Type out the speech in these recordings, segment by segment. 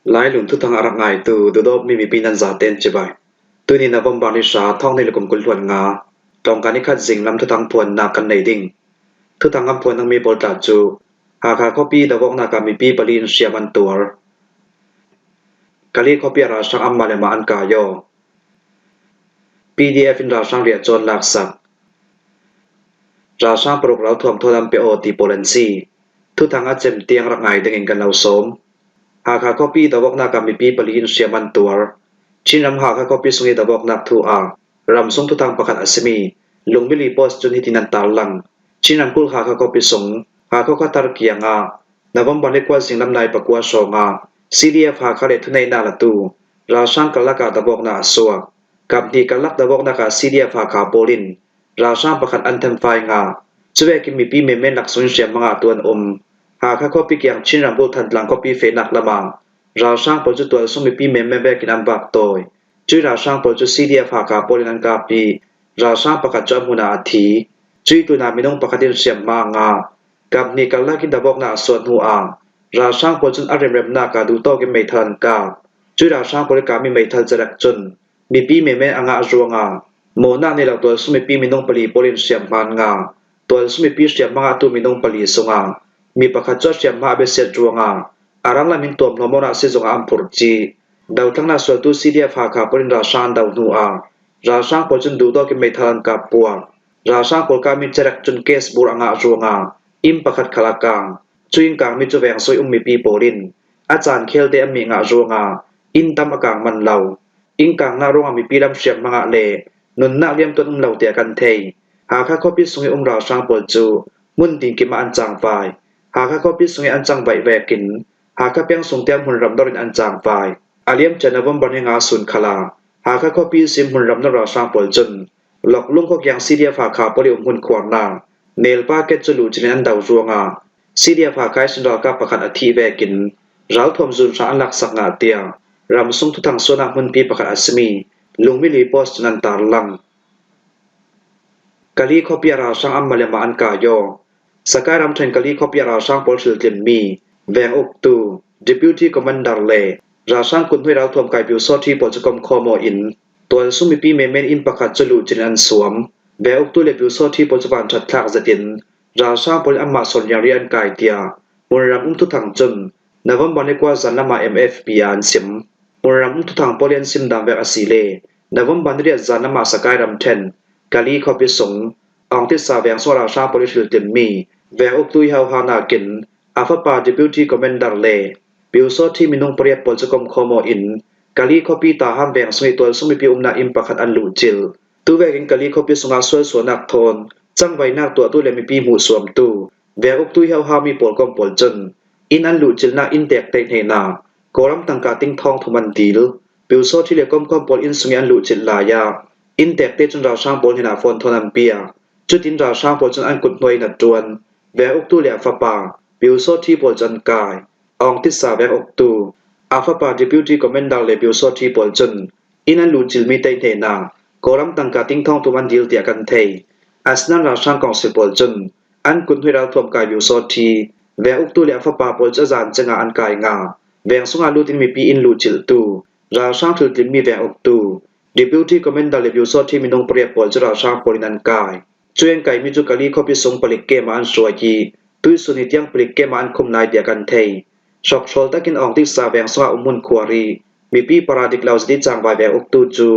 Lai lun thu thang arak ngai tu du dop mi pinan za ten chibai. Tu ni na bom bani sha thong nei lukum kul huan nga. Tong kani khat jing lam thu thang puan na kan nei ding. Thu thang am puan nang mi bol ta chu. Ha kha copy da wok na ka mi pi palin siaman tur. Kali copy ra sang am male ma an ka yo. PDF in ra sang ria chon lak sak. Ra sang prok rau thuam tholam pe o ti polensi. Thu thang a chem tiang rak ngai ding in kan lau som. Ha kha copy da wok na ka mi pi palin siaman tur. Chinam ha kha copy sungi da wok nak thu a. Ram sung thu thang pakhat asmi. Lungmili post chun hitinan tar lang. Chinam kul ha kha copy sung. Ha kha tar kianga. Navam bani kwa singlam nai pakwa songa. CDF ha kha le thunai na la tu. Ra sang kalaka da wok na aswa. Kap ni kalak da wok na ka CDF ha kha polin. Ra sang pakhat an them fai nga. Chwe ki mi pi memen lak sun siam mga tuan Ha kha copy kyang chinram bul than tlang copy fe nak lama. Ra sang pol chu tual sum mi pi memen be kin am bak toy. Chui ra sang pol chu CDF ha kha polin an ka pi. Ra sang pakhat chu amuna athi. Chui tu na minong pakhatin siam ma nga. Kap ni kalaki da wok na aswat hu a. Ra sang pol chun arem rem na ka du to ki mai than ka. Chui ra sang pol ka mi mai thal jarak chun. Mi pi memen anga ruanga. Mo na ni law tual sum mi pi minong pali polin siam man nga. Tual sum mi pi siam ma tu minong pali sunga. Mi pakhat cho siam ma be set ruanga. Arang la min tom nomora se zonga am purchi. Daw thang na so tu CDF ha kha polin ra sang daw nu a. Ra sang pol chun du to ki mai than ka puwa. Ra sang pol ka mi charak chun case bur anga ruanga. Im pakhat khalakang. Chuing kang mi chu weng soi mi pi polin. Achan khel te ami nga ruanga. In tam akang man law. Ing kang na ruanga mi pi lam siam manga le. Nun na liam ton law te kan thei. Ha kha copy sungi ra sang pol chu. Mun ting ki ma an chang fai. Ha kha copy sungi an chang bai vekin. Ha kha peng sung tiam hun ram dorin an chang fai. Aliam chanavam bani nga sun khala. Ha kha copy sim hun ram na ra sang pol chun. Lok lung ko kyang CDF ha kha poli hun kwar na. Nail packet chu lu chin an daw ruanga. CDF ha kai sin ra ka pakhat athi vekin. Rau thom zun sa an lak sak nga tia. Ram sung thu thang sona hun pi pakhat asmi. Lungmi li post nan tar lang. Kali copy ra sang am malema an ka yo. Sakai ram then kali copy ra sang pol sil tin mi. Veng uk tu. Deputy Commander le. Ra sang kun hui rau thom kai piu so thi pol chukom khomo in. Tuan sumi pi memen in pakhat chulu chin an suam. Veng uk tu le piu so thi pol chuban chat thak zatin. Ra sang pol amma son yang rian kai tia. Mun ram thu thang chun. Navam bani kwa zanlama MFP an sim. Mun ram thu thang polian sim dam vek asile. Navam bani ria zanlama sakai ram then. Kali copy sung. Ong tit sa veng so ra sang pol sil tin mi. Veng uk tu hau ha na kin. Afapa Deputy Commander le. Piu so thi minung priat pol chukom khomo in. Kali copy ta ham veng sui tol sumi pi umna im pakhat an lu chil. Tu vekin kali copy sunga sual so nak thon. Chang vai nak tu tu le mi pi mu suam tu. Veng uk tu hau ha mi pol kom pol chun. In an lu chil na in tek tek he na. Koram tangka ting thong thuman dil. Piu so thi le kom pol in sungi an lu chil la ya. In tek te chun ra sang pol hina phone thonam pia. Chutin ra sang pol chun an kut noi na tuan. Veng uk tu le afapa. Piu so thi pol chun kai. Ong tit sa veng uk tu. Afapa Deputy Commander le piu so thi pol chun. In an lu chil mi te he na. Koram tangka ting thong thuman dil tia kan thei. Asnan ra sang kong si pol chun. An kut hui ra thom kai piu so thi. Veng uk tu le afapa pol cha zan chenga an kai nga. Veng sunga lu tin mi pi in lu chil tu. Ra sang thul tin mi veng uk tu. Deputy Commander le piu so thi minong priat pol cha ra sang polin an kai. Chueng kai mi chu kali copy sung palik ke ma an suai ki. Tui suni tiang plik ke ma an khum nai dia kan thei. Sok chol takin ong tik sa veng sunga umun khwari. Mi pi paradik laus di chang vai veng uk tu chu.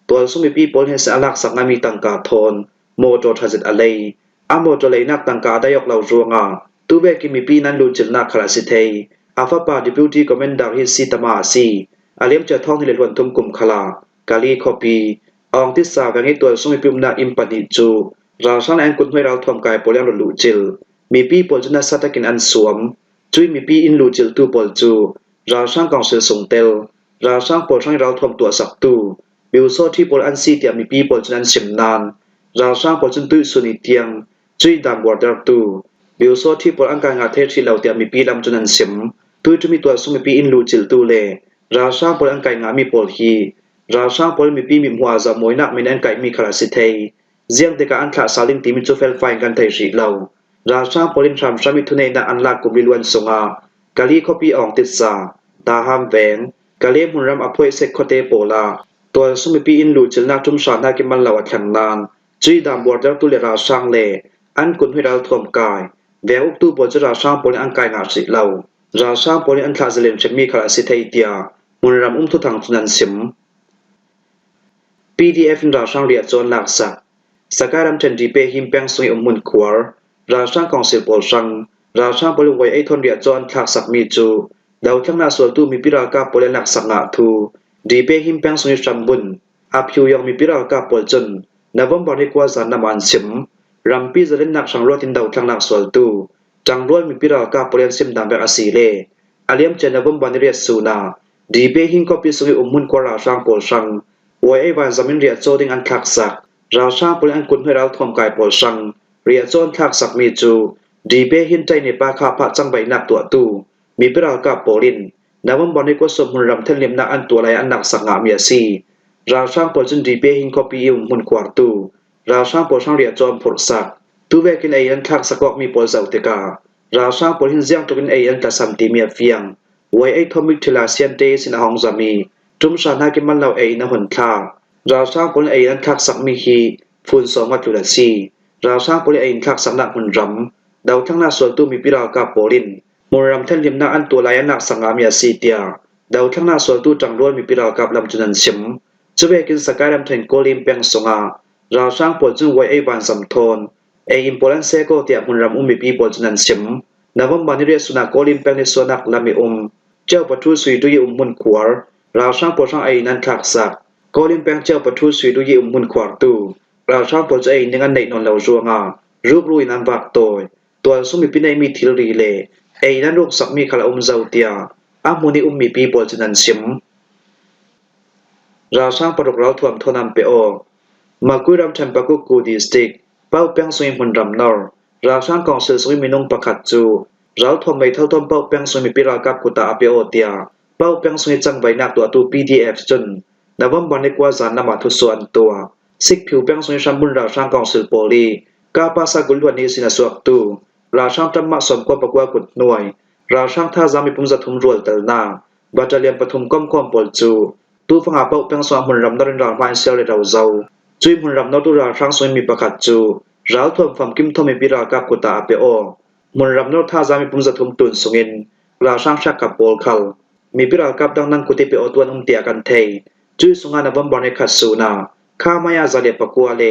Tual sumi pi pol he sa alak sak ngami tangka thon. Mo to thazit alei. Amo to lei nak tangka dayok lau ruanga. Tu ve ki mi pi nan lu chil nak khala si thei. Afapa Deputy Commander hi si tama si. Aliam cha thong hi le luan tum kum khala. Kali copy. Ong tit sa veng hi tual sumi pi umna impani chu. Ra sang an kun hui rau thom kai pol yang lu chil. Mi pi pol chuna satakin an suam. Chui mi pi in lu chil tu pol chu. Ra sang kong sil sung tel. Ra sang pol sang rau thom tua sak tu. Biu so thi pol an si tia mi pi pol chunan sim nan. Ra sang pol chun tu suni tiang. Chui dam border tu. Biu so thi pol an ka nga the thi lau tia mi pi lam chunan sim. Tu tu mi tua sung mi pi in lu chil tu le. Ra sang pol an kai nga mi pol hi. Ra sang pol mi pi mi hua za moi nak min an kai mi khala si thei. Ziang te ka an thla saling ti mi chu fel fine kan thei ri lau. Ra sang polin tham sami thunei na an lak kum liluan songa. Kali copy ong tit sa. ตาหามแวงกะเลมุนรำอภวยเซกโคเตโปลาตัวสุมิปีอินลูจิลนาทุมสานนากิมันลาวขันนานจุยดามบอร์ดตุเลราช่างเลอันกุนให้เราท่วมกายแววอุกตูบจะราช่างโปลิอันกายนาสิเลาราช่างโปลิอันคาเซเลมเชมีคาสิเทเตียมุนรำทุทางทุนันซิม PDF ราช่างเรียจวนหลักสักสการำเชนดีเปหิมแปงสุยมุนควร์ราช่างกองศิลปอชังราช่างบริไวไอทนเรียจวนทักสักมีจูดาวทั้งนาส่วนตู้มีปิรากาโปเลนักสักนาทูดีเปหิมแปงสุยชัมบุนอาพิวยองมีปิรากาโปลจนนวมบริกวาสานนามันซิมรัมปีจะเล่นนักสังรวตินดาวทั้งนักส่วนตู้จังรวดมีปิรากาโปเลนซิมดามแบบอาศิเลอาเลียมเจนวมบันเรียสูนาดีเปหิมก็ปิสุยมุนควราช่างโปชังไว้ไอ้วันจามินเรียโจดิงอันทักสักราชาปุริอันกุนให้เราทอมกายปอชังเรียโจนทักสักมีจูดีเปหินใจในปาคาพะจังใบนักตัวตู้มีปรากาโปลินนวมบอนิกวสมุนรำเทนเลียมนักอันตัวไรอันนักสักงามีซีราชาปอจนดีเปหินคอปีอุมุนควาตูราชาปอชังเรียโจนผลสักตูเวกินไออันทักสักก็มีปอลเซาเตการาชาปอหินเสียงตัวกินไออันกษัมติเมียเฟียงไว้ไอทอมิกเทลาเซียนเตสินหองจามีจุมชานากิมันเราไอนะหุนคาราช่างปุริไอนันทักสักมีฮีฟุนสองวัตถุละซีราช่างปุริไอทักสักนักมุนรำดาวทั้งนาส่วนตู้มีปิรากาโปลินมุนรำท่านลิมนาอันตัวลายนักสังอามียซีเตียดาวทั้งนาส่วนตู้จังร้วนมีปิรากาลำจุนันชิมจะเวกินสกายลำเทนโกลิมเปียงสงาราช่างปวดจึงไว้ไอวันสัมทนไออิมโพลันเซโกเตียมุนรำมีปีปวดจุนันชิมนวมบานิเรสุนักโกลิมเปียงในส่วนนักลำมีเจ้าปัทุสุยดุยมุนขวาราช่างปวดช่างไอนันทักสักกอลิมแปงเจ้าปทุสุยดุยมุนขวาตูราช่างปวดใจนึงอันในนนเหล่าจัวงารูปรุยน้ำบักตัวสมิปินัยมีทิลรีเลไอนั้นลูกสักมีขลาเจ้าเตียอามุนิมีปีปวดจันซิมราช่างปรกเราถ่วมทนำเปโอมากุยรำเทมปากุกูดิสติกเป้าแปงสุยมุนรำนอร์ราช่างกองเสือสุยมินงประคัดจูเราถ่วมไปเท่าต้นเป้าแปงสุยมีปิรากับกุตาเปโอเตียเป้าแปงสุยจังใบนักตัวตู PDF จนนวมบันในกว่าจานนำมาทุส่วนตัวสิกผิวแปงสุยชัมบุนราช่างกองศิลปโปลีกาปาสากุลวันนี้สินาสวกตูราช่างตำมาสมกว่าปกว่ากุดหน่วยราช่างท่าจามีปุ่มจัตุมรวลเตลนาบัตรเลียนปฐุมก้อมคอมปอลจูตูฟังอาเป้าแปงสวงมุนรำนรินราฟันเซลเลเราเจ้าจุยมุนรำนอตุราช่างสุยมีประคัดจูเราถ่วมฟังกิมทอมีปิรากับกุตาเปโอมุนรำนอท่าจามีปุ่มจัตุมตุนสุงินราช่างชักกับโปลคัลมีปิรากับดังนังกุติเปโอตัวนุ่มเตียกันเทจุยสุงานบัมบอนิคัสซูนาข้ามายาจะเลียปกัวเล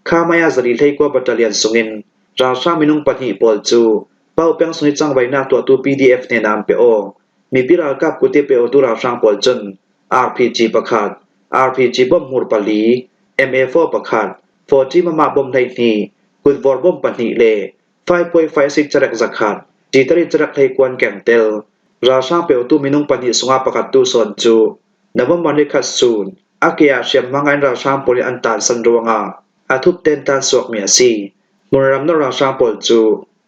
ข้ามายาจะลีเทกว่าบัตรเลียนสุงินราช่างมินุงปฏิปอลจูเป้าแปงสุยจังใบหน้าตัวตู PDF ในนามเปโอมีปิรากับกุติเปโอตุราช่างปอลจนRPG ประคัด RPG บ่มมูรปลี MA4 ประคัด40มาบ่มในนี้กุดวอร์บ่มปนิเล5.56จรักจักขัดจีตริจรักไทกวนแก่งเตลราช่างเปโอตุมินุงปนิสุงาประคัดตูสอนจูนวมันในคัดซูนอาเกียเชียมมังอันราช่างปลิอันตานสันดวงอาทุบเตนตานสวกเมียซีมุนรำนราช่างปลจู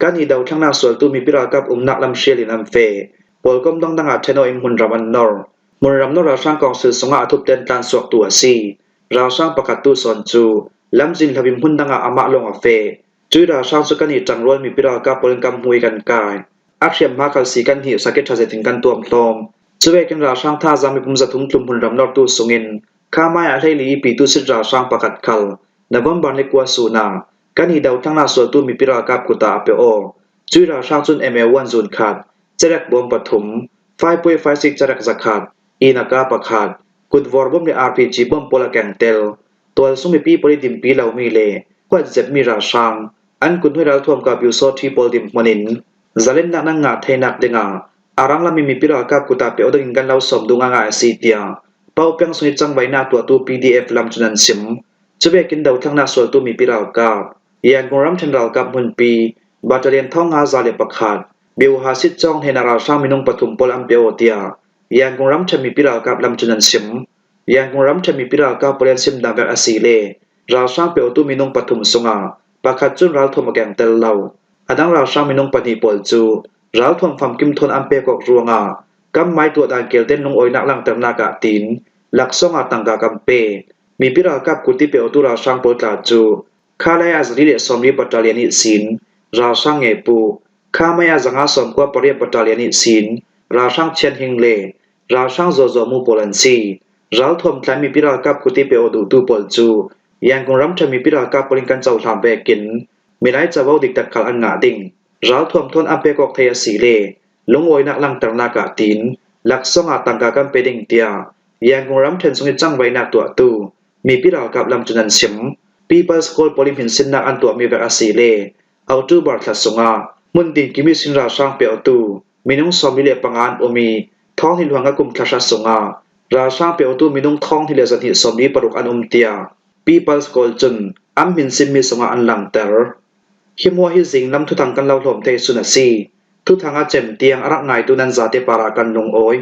การอีดาวทั้งนาส่วนตูมีปิรากับนักลำเชลินอัมเฟปลก็ต้องดังอาเทโนอิมุนรำอันนอร์มุนรำนราช่างกองสื่อสงอาทุบเตนตานสวกตัวซีราช่างประคัดตูสอนจูลำจินทบิมหุ่นดังอามาลงอาเฟจุยราช่างสุกันอีจังรวนมีปิรากับปลิกำหุยกันกายอักเชียมมาคัลสีกันหิวสเก็ตทาเซติงกันตัวพลอมจะเวกันราช่างท่าจามีปุ่มจัตุมกลุ่มหุ่นรำนอตูสุงินข้ามายอาเทลีปีตุสิราช่างประคัดคัลนวมบันในกว่าสูนากันอีดาวทั้งนาส่วนตูมีปิรากับกุตาเปโอจุยราช่างจุน MA1 จุนขาดเจรักบอมปฐม5.56จรักจักขัดอีนักาประคัดกุดวอร์บอมใน RPG บอมโปลาแกงเตลตัวสุมีปีปริดิมปีเหล่ามีเลกว่าเจ็บมีราช่างอันกุนให้เราท่วมกับยูโซที่ปริดิมมันินจะเล่นนักนั่งงาเทนักเดงาอารังลามีปิรากับกุตาเปโอดึงกันเราสมดุงงาซีเตียเป้าเปียงสุนิจังใบหน้าตัวตู PDF ลำจุนันซิมจะเวกินดาวทั้งนาส่วนตูมีปิรากับยังกงรำเชนเรากับมุนปีบัตรเลียนท่องอาซาเลปขัดบิวฮาสิจองเฮนาราช่างมินุงปฐุมปลัมเปโอเตียยังกงรำเชมีปิรากับลำจุนันซิมยังกงรำเชมีปิรากับเปลี่ยนซิมดาเวอซีเลราช่างเปโอตูมินุงปฐุมสงาประคัดจุนเราทมแกงเตลเราอดังราช่างมินุงปฏิปอลจูเราทวงความกิมทนอัมเปกอกรัวงากำไม้ตัวดานเกลเต้นนงโอยนักลังเติมนากะตินหลักซ่องอาตังกากำเปมีปิรากับกุติเปโอตุราช่างโปลกาจูข้าไลอาซริเลสอมรีบัตาเลียนิสินราช่างเงปูข้าไม่อาจังอาสมกว่าปริยบัตาเลียนิสินราช่างเชียนหิงเล ราช่างโซมูโปลันซีเราทวมทลายมีพิรากับกุติเปโอดูตูปอลจูยังคงรำทมีพิรากับปลิงกันเจ้าถามเบกินมีไรจะว่าดิกตักขัลอันงาดิงเราทวมทนอัมเปกอกเทียสีเลลงโอยนักลังตังนากาตินหลักสงอาตังกากันเปดิงเตียยังคงรำเทนสงจังไว้นักตัวตูมีพิรากับลำจุนันชิมPeople's Call ปลิมหินสินนักอันตัวมีแบบอาศีเลเอาตูบาร์ทัสงามุนดินกิมิสินราช่างเปโอตูมีนุ่งสอมิเลปังอันโอมีท้องหินหวังกุมคาชาสงาราช่างเปโอตูมีนุ่งท้องที่เลสันหิสอมีปรุกอันเตีย People's Call จุนอัมหินสินมีสงาอันหลังเตอร์หิมัวหิสิงนำทุทังกันเล่าหลอมเทสุนัสีทุทังอาเจมเตียงรักไงตุนันซาเตปารากันลงโอย